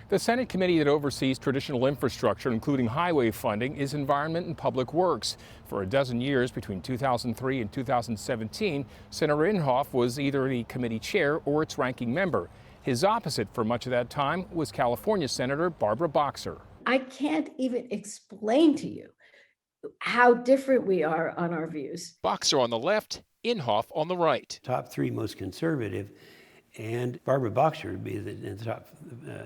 The Senate committee that oversees traditional infrastructure, including highway funding, is Environment and Public Works. For a dozen years, between 2003 and 2017, Senator Inhofe was either the committee chair or its ranking member. His opposite for much of that time was California Senator Barbara Boxer. I can't even explain to you how different we are on our views. Boxer on the left, Inhofe on the right. Top three most conservative, and Barbara Boxer would be in the top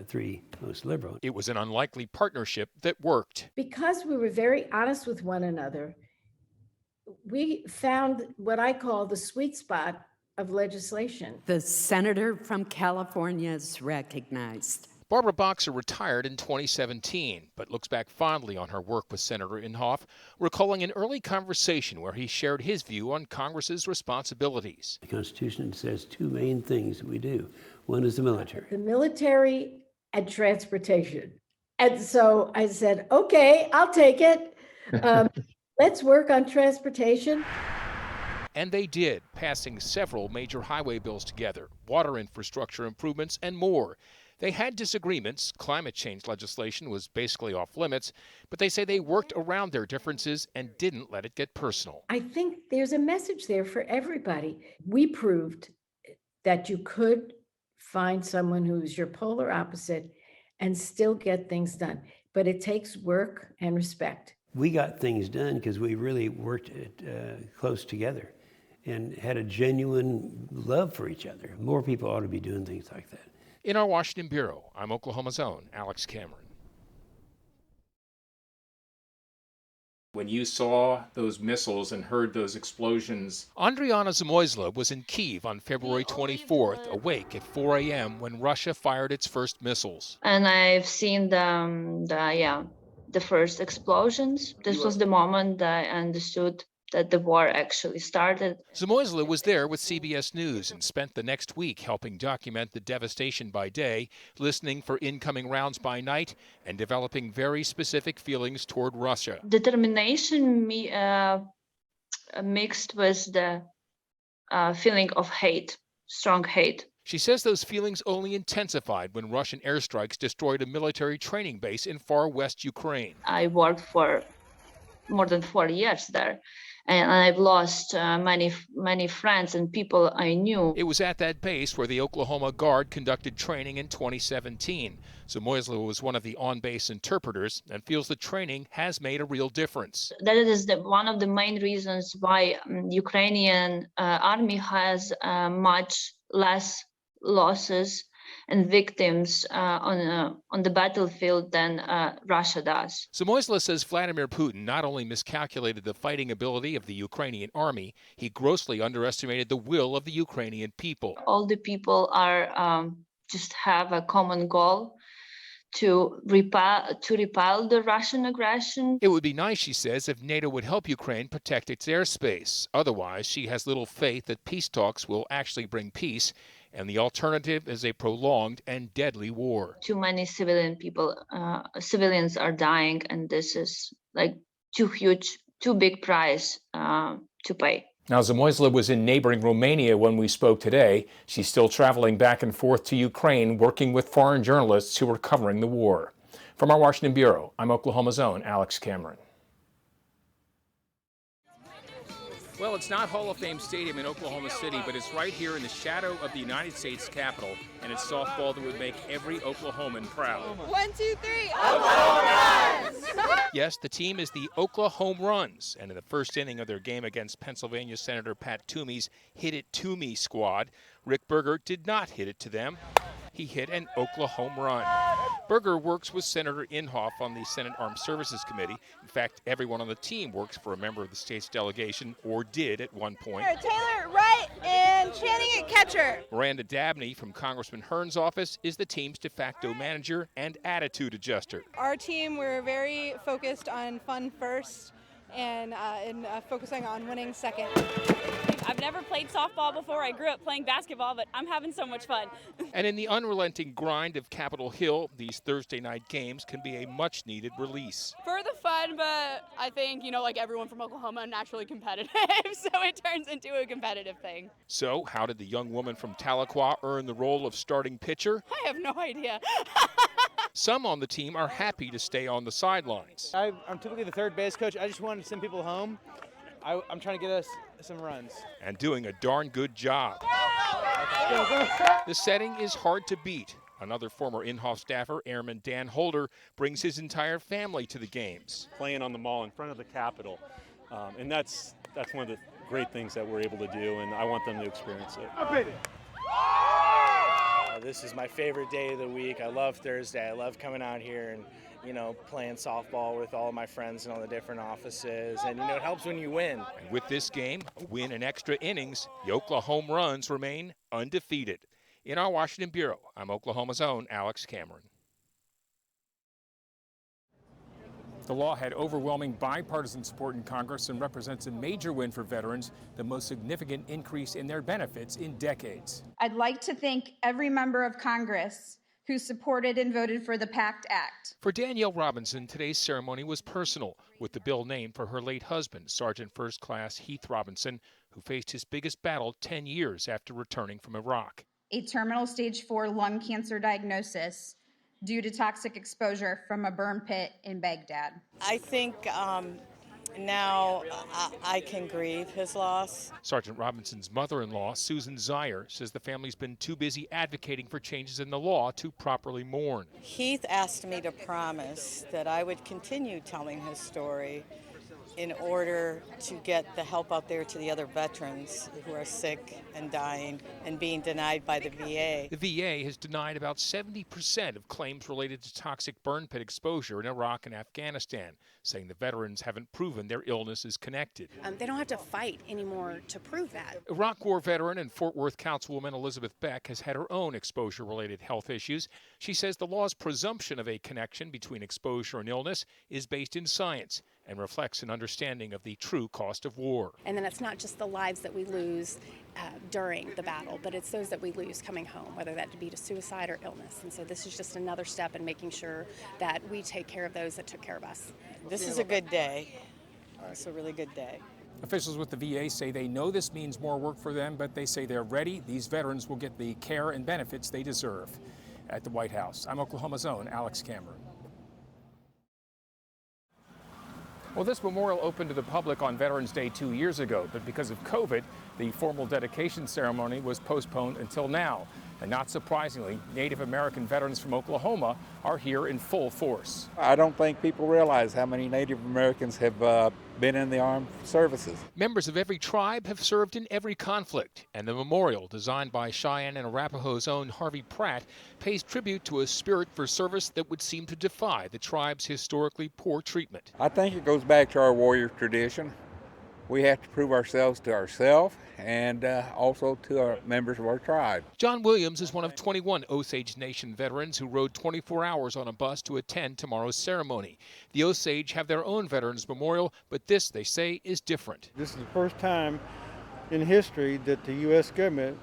three most liberal. It was an unlikely partnership that worked. Because we were very honest with one another, we found what I call the sweet spot of legislation. The senator from California is recognized. Barbara Boxer retired in 2017, but looks back fondly on her work with Senator Inhofe, recalling an early conversation where he shared his view on Congress's responsibilities. The Constitution says two main things that we do. One is the military. The military and transportation. And so I said, okay, I'll take it. Let's work on transportation. And they did, passing several major highway bills together, water infrastructure improvements, and more. They had disagreements. Climate change legislation was basically off limits, but they say they worked around their differences and didn't let it get personal. I think there's a message there for everybody. We proved that you could find someone who's your polar opposite and still get things done, but it takes work and respect. We got things done because we really worked close together and had a genuine love for each other. More people ought to be doing things like that. In our Washington bureau, I'm Oklahoma's own Alex Cameron. When you saw those missiles and heard those explosions, Andriana Zamoisla was in Kyiv on February 24th, awake at 4 a.m. when Russia fired its first missiles. And I've seen the first explosions. This was the moment that I understood that the war actually started. Zamoisla was there with CBS News and spent the next week helping document the devastation by day, listening for incoming rounds by night, and developing very specific feelings toward Russia. Determination mixed with the feeling of hate, strong hate. She says those feelings only intensified when Russian airstrikes destroyed a military training base in far west Ukraine. I worked for more than 40 years there. And I've lost many friends and people I knew. It was at that base where the Oklahoma Guard conducted training in 2017. Zamoisla was one of the on-base interpreters and feels the training has made a real difference. That is one of the main reasons why Ukrainian army has much less losses and victims on the battlefield than Russia does. Zamoisla says Vladimir Putin not only miscalculated the fighting ability of the Ukrainian army, he grossly underestimated the will of the Ukrainian people. All the people are just have a common goal to repel the Russian aggression. It would be nice, she says, if NATO would help Ukraine protect its airspace. Otherwise, she has little faith that peace talks will actually bring peace, and the alternative is a prolonged and deadly war. Too many civilians are dying, and this is like too big price to pay. Now, Zamoisla was in neighboring Romania when we spoke today. She's still traveling back and forth to Ukraine, working with foreign journalists who are covering the war. From our Washington bureau, I'm Oklahoma's own Alex Cameron. Well, it's not Hall of Fame Stadium in Oklahoma City, but it's right here in the shadow of the United States Capitol, and it's softball that would make every Oklahoman proud. 1, 2, 3, Oklahoma! Yes, the team is the Oklahoma Runs, and in the first inning of their game against Pennsylvania Senator Pat Toomey's Hit It To Me squad, Rick Berger did not hit it to them. He hit an Oklahoma run. Berger works with Senator Inhofe on the Senate Armed Services Committee. In fact, everyone on the team works for a member of the state's delegation, or did at one point. Taylor right and Channing at catcher. Miranda Dabney from Congressman Hearn's office is the team's de facto manager and attitude adjuster. Our team, we're very focused on fun first and focusing on winning second. I've never played softball before. I grew up playing basketball, but I'm having so much fun. And in the unrelenting grind of Capitol Hill, these Thursday night games can be a much-needed release. For the fun, but I think, like everyone from Oklahoma, I'm naturally competitive, so it turns into a competitive thing. So, how did the young woman from Tahlequah earn the role of starting pitcher? I have no idea. Some on the team are happy to stay on the sidelines. I'm typically the third base coach. I just wanted to send people home. I'm trying to get us some runs. And doing a darn good job. The setting is hard to beat. Another former Inhofe staffer, Airman Dan Holder, brings his entire family to the games. Playing on the mall in front of the Capitol, and that's one of the great things that we're able to do, and I want them to experience it. This is my favorite day of the week. I love Thursday. I love coming out here and, playing softball with all of my friends in all the different offices. And, it helps when you win. And with this game, a win in extra innings, the Oklahoma Home Runs remain undefeated. In our Washington Bureau, I'm Oklahoma's own Alex Cameron. The law had overwhelming bipartisan support in Congress and represents a major win for veterans, the most significant increase in their benefits in decades. I'd like to thank every member of Congress who supported and voted for the PACT Act. For Danielle Robinson, today's ceremony was personal, with the bill named for her late husband, Sergeant First Class Heath Robinson, who faced his biggest battle 10 years after returning from Iraq. A terminal stage 4 lung cancer diagnosis due to toxic exposure from a burn pit in Baghdad. I think now I can grieve his loss. Sergeant Robinson's mother-in-law, Susan Zier, says the family's been too busy advocating for changes in the law to properly mourn. Heath asked me to promise that I would continue telling his story in order to get the help out there to the other veterans who are sick and dying and being denied by the VA. The VA has denied about 70% of claims related to toxic burn pit exposure in Iraq and Afghanistan, saying the veterans haven't proven their illness is connected. They don't have to fight anymore to prove that. Iraq War veteran and Fort Worth Councilwoman Elizabeth Beck has had her own exposure-related health issues. She says the law's presumption of a connection between exposure and illness is based in science and reflects an understanding of the true cost of war. And then it's not just the lives that we lose during the battle, but it's those that we lose coming home, whether that be to suicide or illness. And so this is just another step in making sure that we take care of those that took care of us. This is a good day. It's a really good day. Officials with the VA say they know this means more work for them, but they say they're ready. These veterans will get the care and benefits they deserve. At the White House, I'm Oklahoma's own Alex Cameron. Well, this memorial opened to the public on Veterans Day 2 years ago, but because of COVID, the formal dedication ceremony was postponed until now. And not surprisingly, Native American veterans from Oklahoma are here in full force. I don't think people realize how many Native Americans have been in the armed services. Members of every tribe have served in every conflict, and the memorial, designed by Cheyenne and Arapahoe's own Harvey Pratt, pays tribute to a spirit for service that would seem to defy the tribe's historically poor treatment. I think it goes back to our warrior tradition. We have to prove ourselves to ourselves and also to our members of our tribe. John Williams is one of 21 Osage Nation veterans who rode 24 hours on a bus to attend tomorrow's ceremony. The Osage have their own Veterans Memorial, but this, they say, is different. This is the first time in history that the U.S. government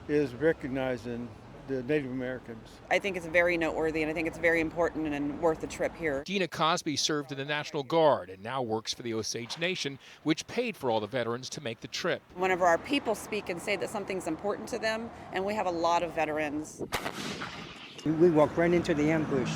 is recognizing the Native Americans. I think it's very noteworthy, and I think it's very important and worth the trip here. Dina Cosby served in the National Guard and now works for the Osage Nation, which paid for all the veterans to make the trip. Whenever our people speak and say that something's important to them, and we have a lot of veterans. We walked right into the ambush,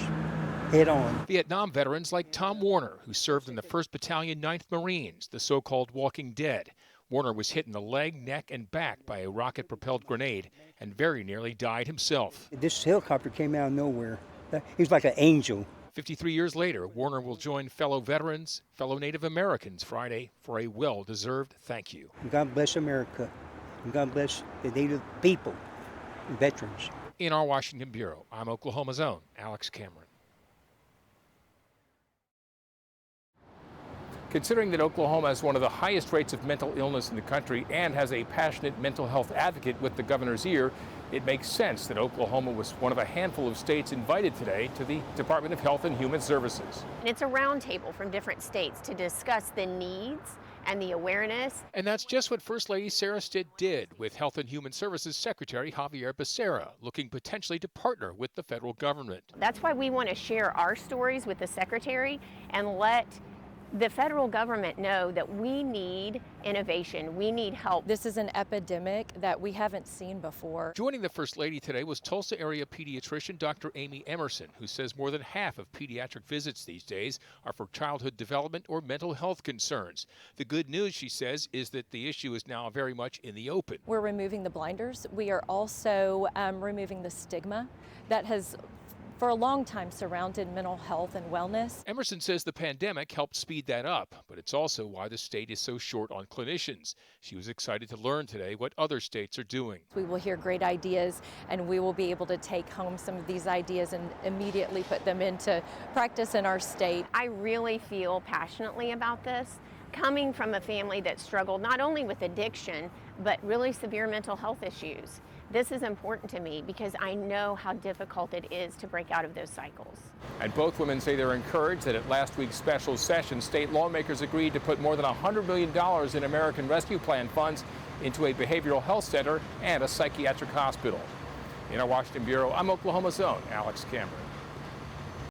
head on. Vietnam veterans like Tom Warner, who served in the 1st Battalion, 9th Marines, the so-called Walking Dead. Warner was hit in the leg, neck, and back by a rocket-propelled grenade and very nearly died himself. This helicopter came out of nowhere. He was like an angel. 53 years later, Warner will join fellow veterans, fellow Native Americans Friday for a well-deserved thank you. God bless America, and God bless the Native people and veterans. In our Washington Bureau, I'm Oklahoma's own Alex Cameron. Considering that Oklahoma has one of the highest rates of mental illness in the country and has a passionate mental health advocate with the governor's ear, it makes sense that Oklahoma was one of a handful of states invited today to the Department of Health and Human Services. It's a roundtable from different states to discuss the needs and the awareness. And that's just what First Lady Sarah Stitt did with Health and Human Services Secretary Javier Becerra, looking potentially to partner with the federal government. That's why we want to share our stories with the Secretary and let the federal government know that we need innovation, we need help. This is an epidemic that we haven't seen before. Joining the First Lady today was Tulsa area pediatrician Dr. Amy Emerson, who says more than half of pediatric visits these days are for childhood development or mental health concerns. The good news, she says, is that the issue is now very much in the open. We're removing the blinders. We are also removing the stigma that has for a long time surrounded mental health and wellness. Emerson says the pandemic helped speed that up, but it's also why the state is so short on clinicians. She was excited to learn today what other states are doing. We will hear great ideas, and we will be able to take home some of these ideas and immediately put them into practice in our state. I really feel passionately about this, coming from a family that struggled not only with addiction, but really severe mental health issues. This is important to me because I know how difficult it is to break out of those cycles. And both women say they're encouraged that at last week's special session, state lawmakers agreed to put more than $100 million in American Rescue Plan funds into a behavioral health center and a psychiatric hospital. In our Washington Bureau, I'm Oklahoma's own Alex Cameron.